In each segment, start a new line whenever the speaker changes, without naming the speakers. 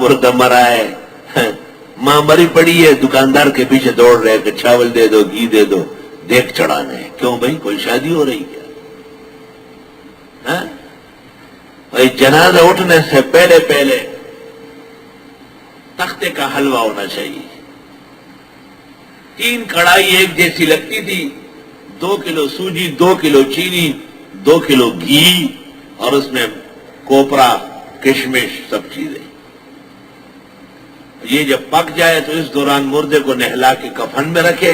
مردہ مرا ہے، ماں مری پڑی ہے، دکاندار کے پیچھے دوڑ رہے کہ چاول دے دو، گھی دے دو، دیکھ چڑھانے. کیوں بھائی، کوئی شادی ہو رہی کیا؟ بھائی جنازہ اٹھنے سے پہلے پہلے تختے کا حلوہ ہونا چاہیے. 3 کڑھائی ایک جیسی لگتی تھی، 2 کلو سوجی، 2 کلو چینی، 2 کلو گھی، اور اس میں کوپرا، کشمش، سب چیزیں. یہ جب پک جائے تو اس دوران مردے کو نہلا کے کفن میں رکھے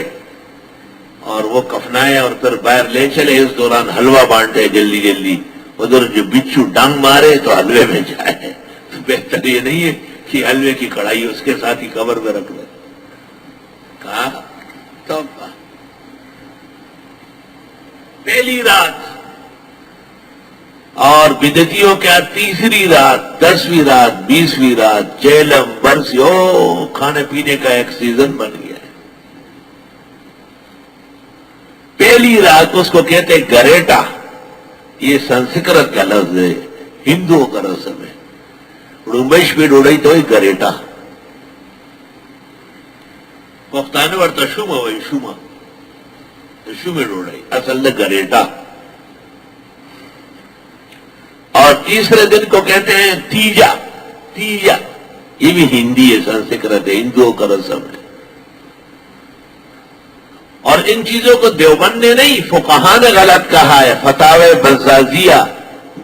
اور وہ کفنائے اور پھر باہر لے چلے. اس دوران حلوہ بانٹے جلدی جلدی. ادھر جو بچھو ڈانگ مارے تو حلوے میں جائے. بہتر یہ نہیں ہے کہ حلوے کی کڑھائی اس کے ساتھ ہی قبر میں رکھ لے. کہا تو پہلی رات اور بدعتیوں کیا تیسری رات، 10ویں رات، 20ویں رات، جیلم برسی، کھانے پینے کا ایک سیزن بن گیا ہے. پہلی رات اس کو کہتے گریٹا. یہ سنسکرت کا لفظ ہے، ہندوؤں کا رسم ہے. ڈومبش بھی ڈوڑی تو ہی گریٹا پختانے ورطا شوما ہوئی، شوما شومی ڈوڑی اصل میں گریٹا. اور تیسرے دن کو کہتے ہیں تیجا. تیجا یہ بھی ہندی ہے، سنسکرت ہے، ہندوؤں کا رسم ہے. اور ان چیزوں کو دیوبند نے نہیں، فقہا نے غلط کہا ہے. فتاوی بزازیہ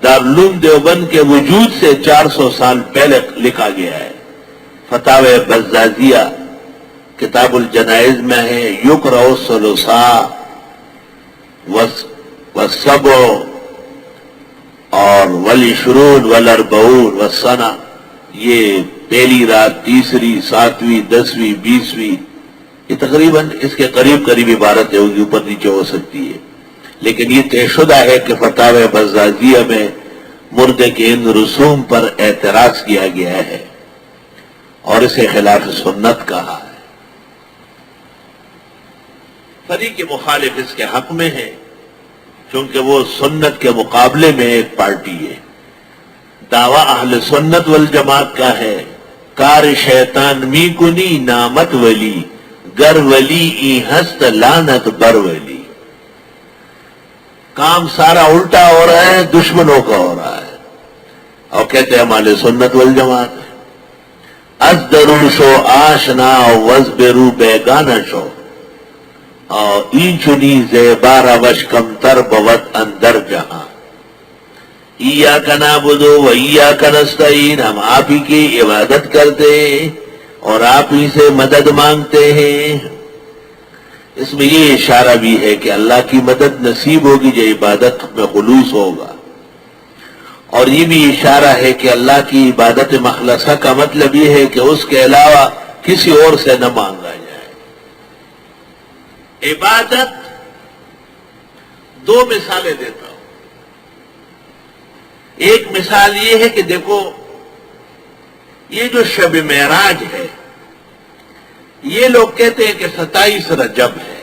دارالعلوم دیوبند کے وجود سے 400 سال پہلے لکھا گیا ہے. فتاوی بزازیہ کتاب الجنائز میں ہے. یقرأ الثلثاء والسبع اور والعشرون والاربعون والسنہ. یہ پہلی رات، تیسری، 7ویں، 10ویں، 20ویں، یہ تقریباً اس کے قریب قریب عبارتیں ہوگی، اوپر نیچے ہو سکتی ہے. لیکن یہ طے شدہ ہے کہ فتاوی بزازیہ میں مردے کے ان رسوم پر اعتراض کیا گیا ہے اور اسے خلاف سنت کہا ہے. فریق مخالف اس کے حق میں ہے کیونکہ وہ سنت کے مقابلے میں ایک پارٹی ہے. دعویٰ اہل سنت والجماعت کا ہے، کار شیطان می کنی نامت ولی، گر ولی ای ہست لانت بر ولی. کام سارا الٹا ہو رہا ہے، دشمنوں کا ہو رہا ہے. اور کہتے ہیں ہم اہل سنت والجماعت ہے. از درو شو آشنا وزبرو بیگانہ شو، اور این چنی زیبارہ وش کم تر بوت اندر جہاں. ایاک نعبد و ایاک نستعین، ہم آپ ہی کی عبادت کرتے ہیں اور آپ ہی سے مدد مانگتے ہیں. اس میں یہ اشارہ بھی ہے کہ اللہ کی مدد نصیب ہوگی جو عبادت میں خلوص ہوگا. اور یہ بھی اشارہ ہے کہ اللہ کی عبادت مخلصہ کا مطلب یہ ہے کہ اس کے علاوہ کسی اور سے نہ مانگا جائے. عبادت 2 مثالیں دیتا ہوں. ایک مثال یہ ہے کہ دیکھو یہ جو شب معراج ہے، یہ لوگ کہتے ہیں کہ 27 رجب ہے،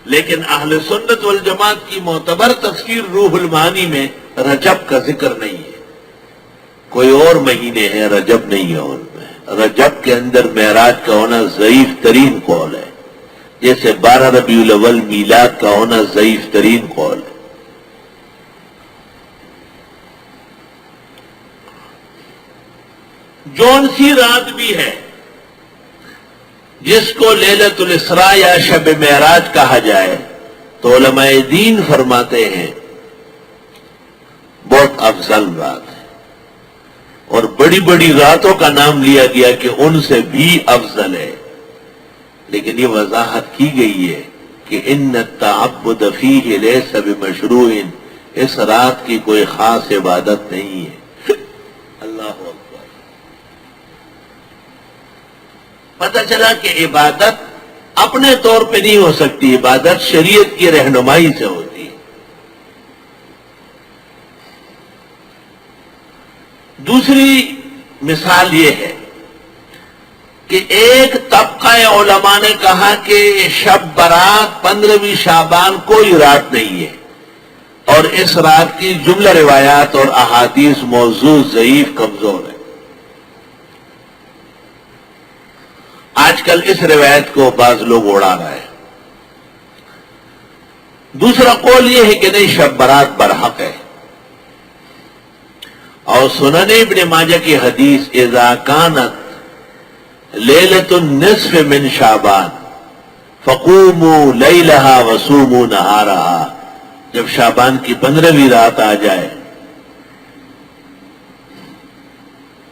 لیکن اہل سنت والجماعت کی معتبر تفسیر روح المعانی میں رجب کا ذکر نہیں ہے. کوئی اور مہینے ہیں، رجب نہیں ہے. ان میں رجب کے اندر معراج کا ہونا ضعیف ترین قول ہے، جیسے 12 ربیع الاول میلاد کا ہونا ضعیف ترین قول ہے. جون سی رات بھی ہے جس کو لیلۃ الاسراء یا شب معراج کہا جائے تو علماء دین فرماتے ہیں بہت افضل رات ہے. اور بڑی بڑی راتوں کا نام لیا گیا کہ ان سے بھی افضل ہے. لیکن یہ وضاحت کی گئی ہے کہ ان التعبد فیہ لیس بمشروع، اس رات کی کوئی خاص عبادت نہیں ہے. اللہ اکبر. پتہ چلا کہ عبادت اپنے طور پہ نہیں ہو سکتی، عبادت شریعت کی رہنمائی سے ہوتی ہے. دوسری مثال یہ ہے کہ ایک طبقہ علماء نے کہا کہ شب برات 15ویں شعبان کوئی رات نہیں ہے، اور اس رات کی جملہ روایات اور احادیث موضوع ضعیف کمزور ہے. آج کل اس روایت کو بعض لوگ اڑا رہے ہیں. دوسرا قول یہ ہے کہ نہیں، شب برات برحق ہے. اور سنن ابن ماجہ کی حدیث اذا کانت لیلۃ النصف من شعبان فقوموا لیلہا وصوموا نہارہا، جب شعبان کی 15ویں رات آ جائے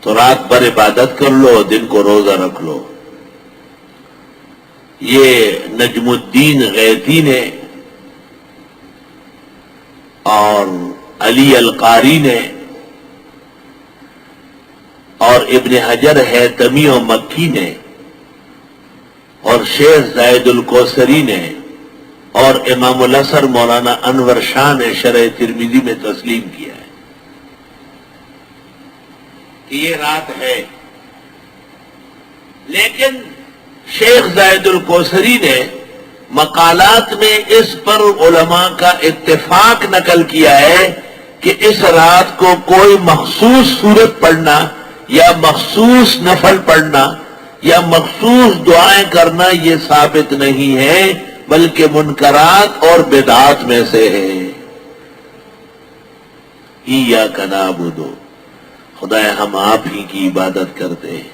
تو رات بھر عبادت کر لو، دن کو روزہ رکھ لو. یہ نجم الدین غیثی نے اور علی القاری نے اور ابن حجر حیثمی و مکی نے اور شیخ زائد الکوثری نے اور امام الاثر مولانا انور شاہ نے شرح ترمذی میں تسلیم کیا ہے کہ یہ رات ہے. لیکن شیخ زائد الکوثری نے مقالات میں اس پر علماء کا اتفاق نقل کیا ہے کہ اس رات کو کوئی مخصوص سورت پڑھنا یا مخصوص نفل پڑھنا یا مخصوص دعائیں کرنا یہ ثابت نہیں ہے، بلکہ منکرات اور بدعات میں سے ہے. ایاک نعبد، خدایا ہم آپ ہی کی عبادت کرتے ہیں.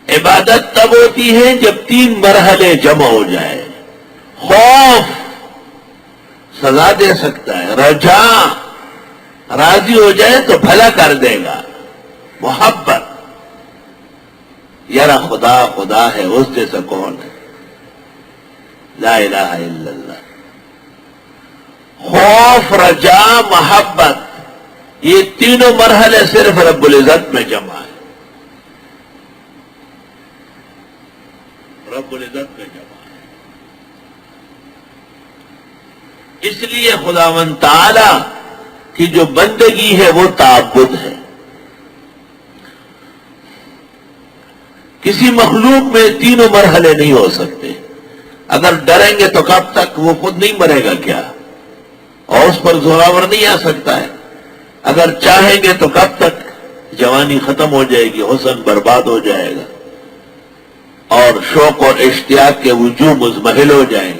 عبادت تب ہوتی ہے جب 3 مرحلے جمع ہو جائے. خوف سزا دے سکتا ہے، رجا راضی ہو جائے تو بھلا کر دے گا، محبت یار خدا خدا ہے، اس جیسا کون ہے، لا الہ الا اللہ. خوف، رجا، محبت، یہ تینوں مرحلے صرف رب العزت میں جمع ہے. رب العزت میں جمع ہے. اس لیے خداوند تعالی کی جو بندگی ہے وہ تعبد ہے. کسی مخلوق میں تینوں مرحلے نہیں ہو سکتے. اگر ڈریں گے تو کب تک؟ وہ خود نہیں مرے گا کیا؟ اور اس پر زوراور نہیں آ سکتا ہے. اگر چاہیں گے تو کب تک؟ جوانی ختم ہو جائے گی، حسن برباد ہو جائے گا اور شوق اور اشتیاق کے وجوہ مزمحل ہو جائیں گے.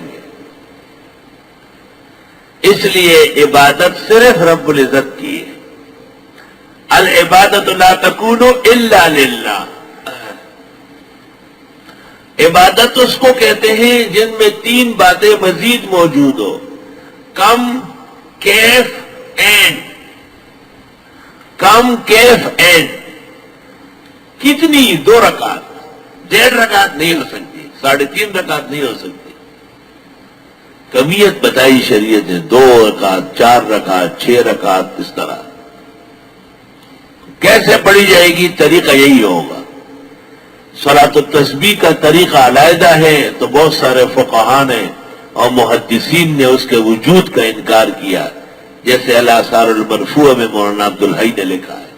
اس لیے عبادت صرف رب العزت کی ہے. العبادت لا تکون الا للہ. عبادت اس کو کہتے ہیں جن میں 3 باتیں مزید موجود ہو: کم، کیف، اینڈ. Come, Kaif, and. کتنی؟ 2 رکعت. 1.5 رکعت نہیں ہو سکتی، 3.5 رکعت نہیں ہو سکتی. کمیت بتائی شریعت نے 2 رکعت، 4 رکعت، 6 رکعت، اس طرح. کیسے پڑھی جائے گی؟ طریقہ یہی ہوگا. صلاۃ التسبیح کا طریقہ علیحدہ ہے تو بہت سارے فقہاء نے اور محدثین نے اس کے وجود کا انکار کیا، جیسے الاثار المرفوع میں مولانا عبدالحی نے لکھا ہے.